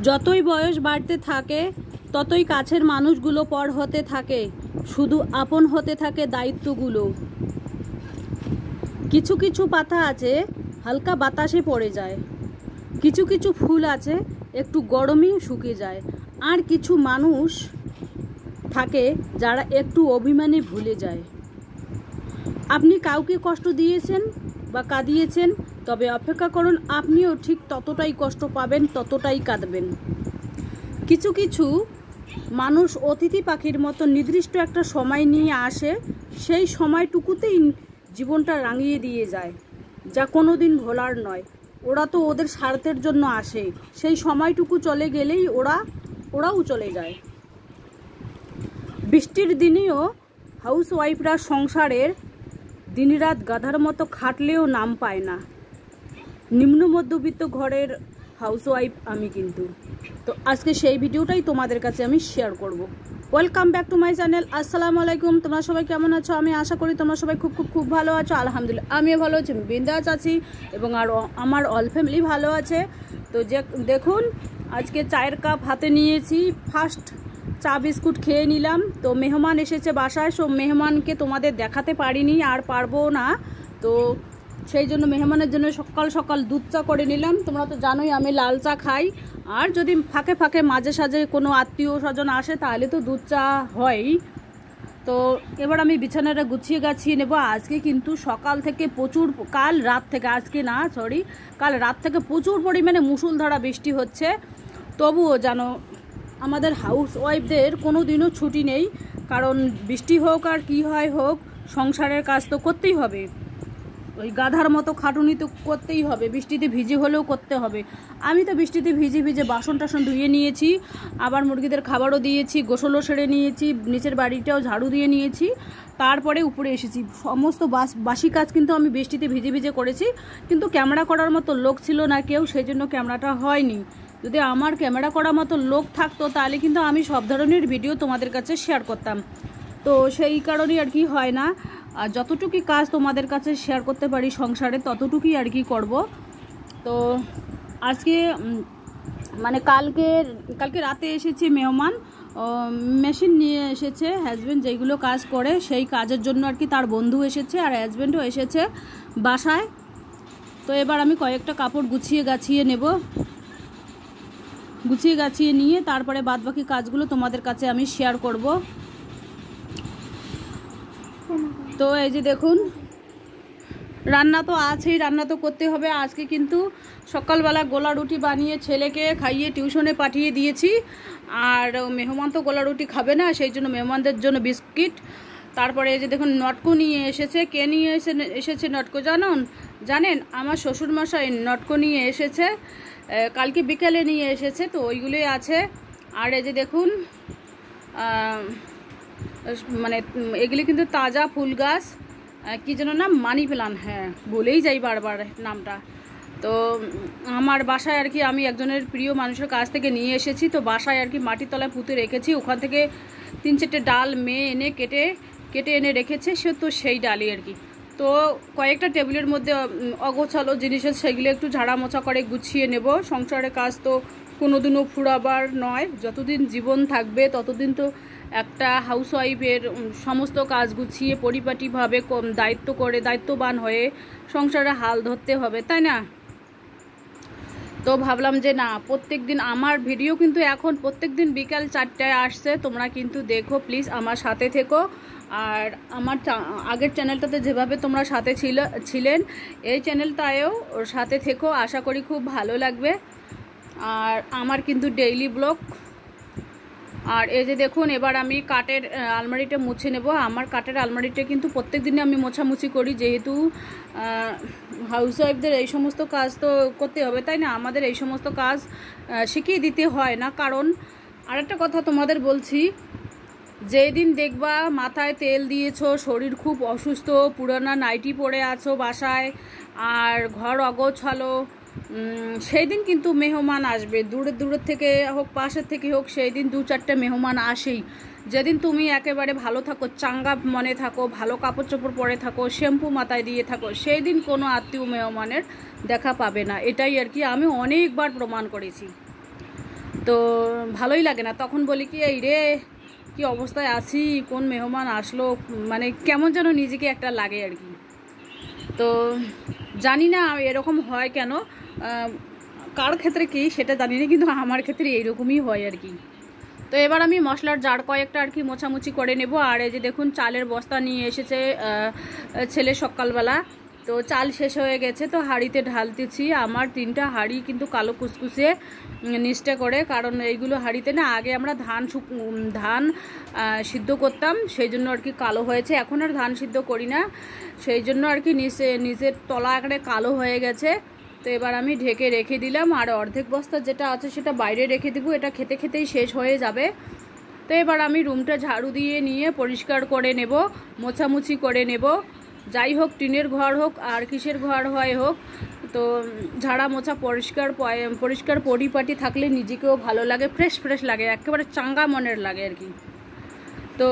যতই বয়স বাড়তে থাকে ততই কাছের মানুষগুলো পর হতে থাকে, শুধু আপন হতে থাকে দায়িত্বগুলো। কিছু কিছু পাতা আছে হালকা বাতাসে পড়ে যায়, কিছু কিছু ফুল আছে একটু গরমেই শুকিয়ে যায়, আর কিছু মানুষ থাকে যারা একটু অভিমানে ভুলে যায়। আপনি কাউকে কষ্ট দিয়েছেন বা কাঁদিয়েছেন, তবে অপেক্ষা করুন, আপনিও ঠিক ততটাই কষ্ট পাবেন, ততটাই কাঁদবেন। কিছু কিছু মানুষ অতিথি পাখির মতো নির্দিষ্ট একটা সময় নিয়ে আসে, সেই সময়টুকুতেই জীবনটা রাঙিয়ে দিয়ে যায়, যা কোনো দিন ভোলার নয়। ওরা তো ওদের স্বার্থের জন্য আসে, সেই সময়টুকু চলে গেলেই ওরাও চলে যায়। বৃষ্টির দিনেও হাউসওয়াইফরা সংসারের দিনরাত গাধার মতো খাটলেও নাম পায় না। নিম্ন মধ্যবিত্ত ঘরের হাউসওয়াইফ আমি কিন্তু। তো আজকে সেই ভিডিওটাই তোমাদের কাছে আমি শেয়ার করব। Welcome back to my channel. আসসালামু আলাইকুম। তোমরা সবাই কেমন আছো? আমি আশা করি তোমরা সবাই খুব ভালো আছো। আলহামদুলিল্লাহ আমিও ভালো আছি, বিন্দাস আছি, এবং আর আমার অল ফ্যামিলি ভালো আছে। তো দেখুন, আজকে চায়ের কাপ হাতে নিয়েছি, ফার্স্ট চা বিস্কুট খেয়ে নিলাম। তো মেহমান এসেছে বাসায়, সব মেহমানকে তোমাদের দেখাতে পারিনি, আর পারবো না। তো সেই জন্য মেহমানের জন্য সকাল সকাল দুধ চা করে নিলাম। তোমরা তো জানোই আমি লাল চা খাই, আর যদি ফাঁকে ফাঁকে মাঝে সাঝে কোনো আত্মীয় স্বজন আসে তাহলে তো দুধ চা হয়। তো এবার আমি বিছানাটা গুছিয়ে গাছিয়ে নেব। আজকে কিন্তু সকাল থেকে কাল রাত থেকে প্রচুর পরিমাণে মুষলধারা বৃষ্টি হচ্ছে। তবুও জানো, আমাদের হাউস ওয়াইফদের কোনো দিনও ছুটি নেই, কারণ বৃষ্টি হোক আর কি হোক, সংসারের কাজ তো করতেই হবে। ওই গাধার মতো খাটুনি তো করতেই হবে, বৃষ্টিতে ভিজে হলেও করতে হবে। আমি তো বৃষ্টিতে ভিজে বাসন টাসন ধুয়ে নিয়েছি, আবার মুরগিদের খাবারও দিয়েছি, গোসলও সেরে নিয়েছি, নিচের বাড়িটাও ঝাড়ু দিয়ে নিয়েছি, তারপরে উপরে এসেছি। সমস্ত বাসি কাজ কিন্তু আমি বৃষ্টিতে ভিজে করেছি, কিন্তু ক্যামেরা করার মতো লোক ছিল না কেউ, সেই জন্য ক্যামেরাটা হয়নি। যদি আমার ক্যামেরা করার মতো লোক থাকতো তাহলে কিন্তু আমি সব ধরনের ভিডিও তোমাদের কাছে শেয়ার করতাম। তো সেই কারণেই আর কি হয় না, আর যতটুকুই কাজ তোমাদের কাছে শেয়ার করতে পারি সংসারে ততটুকুই আর কি করব। তো আজকে মানে কালকে রাতে এসেছে মেহমান, মেশিন নিয়ে এসেছে হাজব্যান্ড, যেগুলো কাজ করে সেই কাজের জন্য আর কি। তার বন্ধু এসেছে আর হাজব্যান্ডও এসেছে বাসায়। তো এবার আমি কয়েকটা কাপড় গুছিয়ে নেব, গুছিয়ে নিয়ে তারপরে বাদবাকি কাজগুলো তোমাদের কাছে আমি শেয়ার করব। তো এই যে দেখুন, রান্না তো আছেই, রান্না তো করতে হবে। আজকে কিন্তু সকালবেলা গোলা রুটি বানিয়ে ছেলেকে খাইয়ে টিউশনে পাঠিয়ে দিয়েছি, আর মেহমান তো গোলা রুটি খাবে না, সেই জন্য মেহমানদের জন্য বিস্কিট। তারপরে এই যে দেখুন, নটকো নিয়ে এসেছে। কে নিয়ে এসেছে নটকো জানেন? আমার শ্বশুরমশাই নটকো নিয়ে এসেছে, কালকে বিকেলে নিয়ে এসেছে, তো ওইগুলোই আছে। আর এই যে দেখুন, মানে এগুলি কিন্তু তাজা ফুল গাছ, কী যেন নাম, মানি প্লান্ট, হ্যাঁ বলেই যাই বারবার নামটা। তো আমার বাসায় আর কি আমি একজনের প্রিয় মানুষের কাছ থেকে নিয়ে এসেছি, তো বাসায় আর কি মাটির তলায় পুঁতে রেখেছি। ওখান থেকে 3-4টে ডাল মেয়ে এনে কেটে এনে রেখেছে, সে তো সেই ডালই আর কি। তো কয়েকটা টেবিলের মধ্যে অগোছালো জিনিস আছে, সেগুলো একটু ঝাড়া মোছা করে গুছিয়ে নেব। সংসারের কাজ তো কোনোদিনও ফুরাবার নয়, যতদিন জীবন থাকবে ততদিন তো একটা হাউসওয়াইফের সমস্ত কাজ গুছিয়ে পরিপাটিভাবে দায়িত্ববান হয়ে সংসারে হাল ধরতে হবে, তাই না? তো ভাবলাম যে না, প্রত্যেক দিন আমার ভিডিও কিন্তু এখন প্রত্যেক দিন বিকাল 4টায় আসছে, তোমরা কিন্তু দেখো প্লিজ, আমার সাথে থেকো। আর আমার আগের চ্যানেলটাতে যেভাবে তোমরা সাথে ছিলেন, এই চ্যানেলটায়ও ওর সাথে থেকো, আশা করি খুব ভালো লাগবে। আর আমার কিন্তু ডেইলি ব্লগ। আর এই যে দেখুন, এবার আমি কাঠের আলমারিটা মুছে নেব। আমার কাঠের আলমারিটা কিন্তু প্রত্যেক দিনে আমি মোছামুছি করি, যেহেতু হাউসওয়াইফদের এই সমস্ত কাজ তো করতে হবে, তাই না? আমাদের এই সমস্ত কাজ শিখিয়ে দিতে হয় না। কারণ আরেকটা কথা তোমাদের বলছি, যেদিন দেখবা মাথায় তেল দিয়েছো, শরীর খুব অসুস্থ, পুরানা নাইটি পরে আছো বাসায়, আর ঘর অগোছালো, সেই দিন কিন্তু মেহমান আসবে, দূরের থেকে হোক পাশের থেকে হোক, সেই দিন 2-4টে মেহমান আসেই। যেদিন তুমি একেবারে ভালো থাকো, চাঙ্গা মনে থাকো, ভালো কাপড় চোপড় পরে থাকো, শ্যাম্পু মাথায় দিয়ে থাকো, সেই দিন কোনো আত্মীয় মেহমানের দেখা পাবে না। এটাই আর কি আমি অনেকবার প্রমাণ করেছি। তো ভালোই লাগে না। তখন বলি কি এই রে কি অবস্থায় আছি, কোন মেহমান আসলো, মানে কেমন যেন নিজেকে একটা লাগে আর কি। তো জানি না এরকম হয় কেন, কার ক্ষেত্রে কি সেটা জানি না, কিন্তু আমার ক্ষেত্রে এইরকমই হয় আর কি। তো এবার আমি মশলার জার কয়েকটা আর কি মোছামুছি করে নেব। আর এই যে দেখুন চালের বস্তা নিয়ে এসেছে ছেলে সকালবেলা, তো চাল শেষ হয়ে গেছে, তো হাঁড়িতে ঢালতেছি। আমার 3টা হাঁড়ি কিন্তু কালো কুচকুচে নিচটা করে, কারণ এইগুলো হাঁড়িতে না আগে আমরা ধান সিদ্ধ করতাম, সেই জন্য আর কি কালো হয়েছে। এখন আর ধান সিদ্ধ করি না, সেই জন্য আর কি নিচের তলা এখানে কালো হয়ে গেছে। তো এবার আমি ঢেকে রেখে দিলাম, আর অর্ধেক বস্তা যেটা আছে সেটা বাইরে রেখে দিব, এটা খেতে খেতেই শেষ হয়ে যাবে। তো এবার আমি রুমটা ঝাড়ু দিয়ে নিয়ে পরিষ্কার করে নেব, মোছামুছি করে নেব। যাই হোক, টিনের ঘর হোক আর কিসের ঘর হয় হোক, তো ঝাড়া মোছা পরিষ্কার পরিপাটি থাকলে নিজেকেও ভালো লাগে, ফ্রেশ লাগে, একেবারে চাঙ্গা মনের লাগে আর কি। তো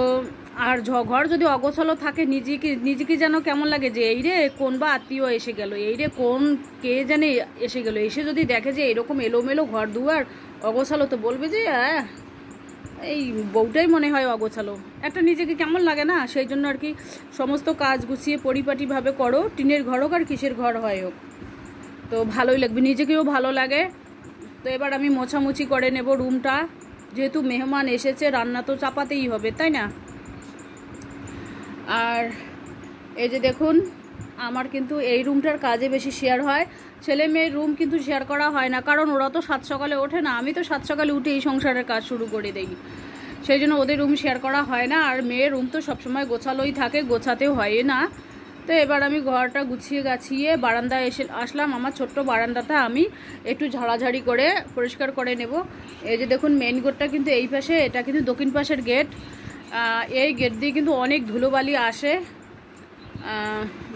আর ঘর যদি অগোছালো থাকে নিজেকে যেন কেমন লাগে যে এই রে কোন বা আত্মীয় এসে গেল, এই রে কোন কে জানে এসে গেল, এসে যদি দেখে যে এরকম এলোমেলো ঘর দুয়ার অগোছালো, তো বলবে যে এই বউটাই মনে হয় অগোছালো, একটা নিজেকে কেমন লাগে না। সেই জন্য আর কি সমস্ত কাজ গুছিয়ে পরিপাটিভাবে করো, টিনের ঘর হোক আর কিসের ঘর হয় হোক, তো ভালোই লাগবে, নিজেকেও ভালো লাগে। তো এবার আমি মোছামুছি করে নেব রুমটা, যেহেতু মেহমান এসেছে রান্না তো চাপাতেই হবে, তাই না। আর এই যে দেখুন আমার কিন্তু এই রুমটার কাজে বেশি শেয়ার হয়, ছেলে মেয়ের রুম কিন্তু শেয়ার করা হয় না, কারণ ওরা তো 7 সকালে ওঠে না, আমি তো 7 সকালে উঠে এই সংসারের কাজ শুরু করে দিই, সেই জন্য ওদের রুম শেয়ার করা হয় না। আর মেয়ের রুম তো সবসময় গোছালোই থাকে, গোছাতেও হয় না। তো এবার আমি ঘরটা গুছিয়ে গাছিয়ে বারান্দায় আসলাম। আমার ছোট্ট বারান্দাটা আমি একটু ঝাড়াঝাড়ি করে পরিষ্কার করে নেব। এই যে দেখুন মেন গেটটা কিন্তু এই পাশে, এটা কিন্তু দক্ষিণ পাশের গেট। এই গেট দিয়ে কিন্তু অনেক ধুলোবালি আসে,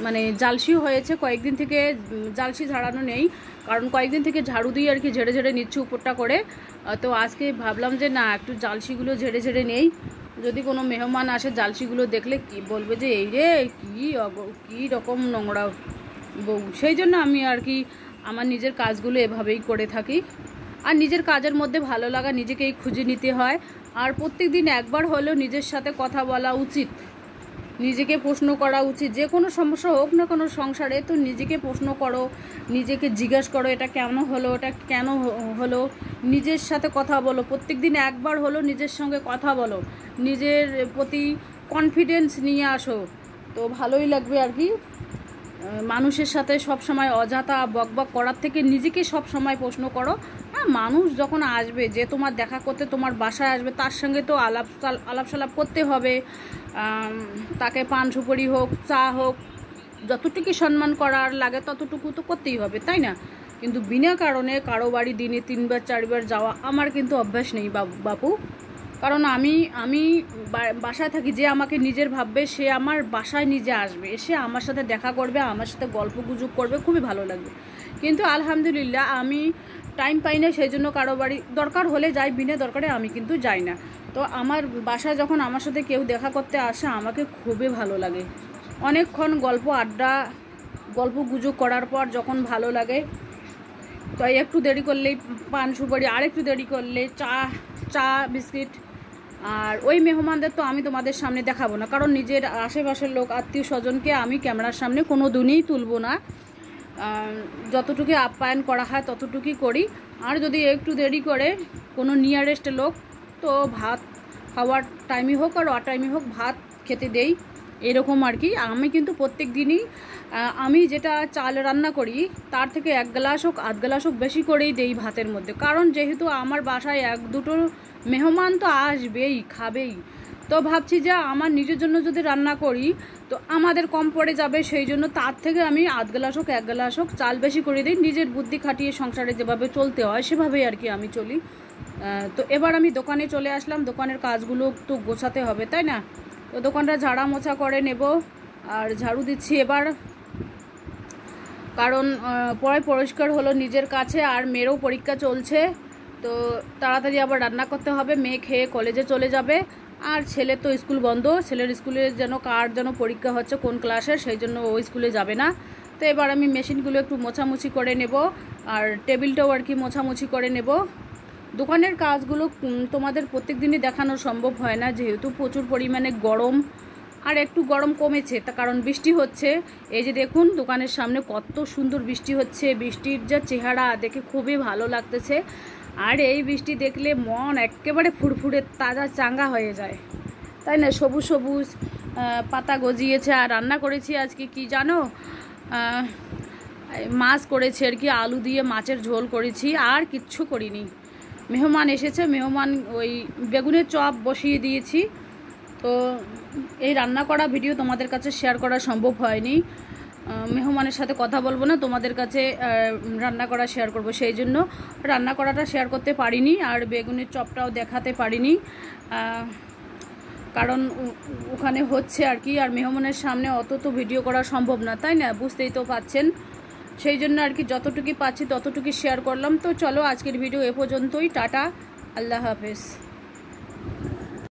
মানে জালসি হয়েছে কয়েকদিন থেকে, জালসি ঝাড়ানো নেই, কারণ কয়েকদিন থেকে ঝাড়ু দিয়ে আর কি ঝেড়ে নিচ্ছে উপরটা করে। তো আজকে ভাবলাম যে না একটু জালসিগুলো ঝেড়ে নেই, যদি কোনো মেহমান আসে জালসিগুলো দেখলে কি বলবে যে এই রে কী রকম নোংরা বউ। সেই জন্য আমি আর কি আমার নিজের কাজগুলো এভাবেই করে থাকি। আর নিজের কাজের মধ্যে ভালো লাগা নিজেকেই খুঁজে নিতে হয়, আর প্রত্যেক দিন একবার হলেও নিজের সাথে কথা বলা উচিত, নিজেকে প্রশ্ন করা উচিত। যে কোনো সমস্যা হোক না কোনো সংসারে, তো নিজেকে প্রশ্ন করো, নিজেকে জিজ্ঞাসা করো এটা কেন হলো, এটা কেন হলো, নিজের সাথে কথা বলো, প্রত্যেক দিন একবার হলো নিজের সঙ্গে কথা বলো, নিজের প্রতি কনফিডেন্স নিয়ে আসো, তো ভালোই লাগবে আর কি। মানুষের সাথে সব সময় অযথা বকবক করার থেকে নিজেকে সব সময় প্রশ্ন করো। হ্যাঁ, মানুষ যখন আসবে, যে তোমার দেখা করতে তোমার বাসায় আসবে, তার সঙ্গে তো আলাপ সালাপ করতে হবে, তাকে পান সুপারি হোক চা হোক যতটুকু সম্মান করার লাগে ততটুকু তো করতেই হবে, তাই না। কিন্তু বিনা কারণে কারো বাড়ি দিনে 3বার 4বার যাওয়া আমার কিন্তু অভ্যাস নেই বাপু, কারণ আমি বাসায় থাকি, যে আমাকে নিজের ভাববে সে আমার বাসায় নিজে আসবে, এসে আমার সাথে দেখা করবে, আমার সাথে গল্প গুজব করবে, খুবই ভালো লাগবে। কিন্তু আলহামদুলিল্লাহ আমি টাইম পাই না, সেই জন্য কারো বাড়ি দরকার হলে যাই, বিনা দরকারে আমি কিন্তু যাই না। তো আমার বাসায় যখন আমার সাথে কেউ দেখা করতে আসে আমাকে খুবই ভালো লাগে, অনেকক্ষণ গল্প গুজব করার পর যখন ভালো লাগে, তো একটু দেরি করলেই পান সুপারি, আর একটু দেরি করলে চা বিস্কিট। আর ওই মেহমানদের তো আমি তোমাদের সামনে দেখাবো না, কারণ নিজের আশেপাশের লোক আত্মীয় স্বজনকে আমি ক্যামেরার সামনে কোনো দিনই তুলবো না, যতটুকু আপ্যায়ন করা হয় ততটুকুই করি। আর যদি একটু দেরি করে কোনো নিয়ারেস্ট লোক, তো ভাত খাওয়ার টাইমই হোক আর টাইমই হোক ভাত খেতে দেই, এরকম আর কি। আমি কিন্তু প্রত্যেক দিনই আমি যেটা চাল রান্না করি তার থেকে 1 গ্লাস হোক 8 গ্লাস হোক বেশি করেই দেই ভাতের মধ্যে, কারণ যেহেতু আমার বাসায় 1-2টো মেহমান তো আসবেই, খাবেই। তো ভাবছি যে আমার নিজের জন্য যদি রান্না করি তো আমাদের কম পড়ে যাবে, সেই জন্য তার থেকে আমি 8 গ্লাস হোক 1 গ্লাস হোক চাল বেশি করে দিই, নিজের বুদ্ধি খাটিয়ে সংসারে যেভাবে চলতে হয় সেভাবেই আর কি আমি চলি। তো এবার আমি দোকানে চলে আসলাম, দোকানের কাজগুলো তো গোছাতে হবে, তাই না। তো দোকানটা ঝাড়া মোছা করে নেব, আর ঝাড়ু দিচ্ছি এবার, কারণ পরে পরিষ্কার হলো নিজের কাছে, আর মেয়েরও পরীক্ষা চলছে, তো তাড়াতাড়ি আবার রান্না করতে হবে, মেয়ে খেয়ে কলেজে চলে যাবে। আর ছেলে তো স্কুল বন্ধ, ছেলের স্কুলে কার যেন পরীক্ষা হচ্ছে কোন ক্লাসের, সেই জন্য ও স্কুলে যাবে না। তো এবার আমি মেশিনগুলো একটু মোছামুছি করে নেব, আর টেবিলটাও আর কি মোছামুছি করে নেব। দোকানের কাজগুলো তোমাদের প্রত্যেক দিনই দেখানো সম্ভব হয় না, যেহেতু প্রচুর পরিমাণে গরম। আর একটু গরম কমেছে, তা কারণ বৃষ্টি হচ্ছে। এই যে দেখুন দোকানের সামনে কত সুন্দর বৃষ্টি হচ্ছে, বৃষ্টির যা চেহারা দেখে খুবই ভালো লাগতেছে। আর এই বৃষ্টি দেখলে মন একেবারে ফুরফুরে তাজা চাঙ্গা হয়ে যায়, তাই না? সবুজ সবুজ পাতা গজিয়েছে। আর রান্না করেছি আজকে কি জানো, মাছ করেছি আর কি, আলু দিয়ে মাছের ঝোল করেছি, আর কিচ্ছু করিনি। মেহমান এসেছে, মেহমান ওই বেগুনের চপ বসিয়ে দিয়েছি। তো এই রান্না করা ভিডিও তোমাদের কাছে শেয়ার করা সম্ভব হয়নি। মেহমানের সাথে কথা বলবো না, তোমাদের কাছে রান্না করা শেয়ার করব, সেই জন্য রান্না করাটা শেয়ার করতে পারিনি। আর বেগুনের চপটাও দেখাতে পারিনি, কারণ ওখানে হচ্ছে আর কি। আর মেহমানের সামনে অত তো ভিডিও করা সম্ভব না, তাই না? বুঝতেই তো পাচ্ছেন। সেই জন্য আর কি যতটুকু পাচ্ছি ততটুকু শেয়ার করলাম। তো চলো আজকের ভিডিও এ পর্যন্তই। টাটা, আল্লাহ হাফেজ।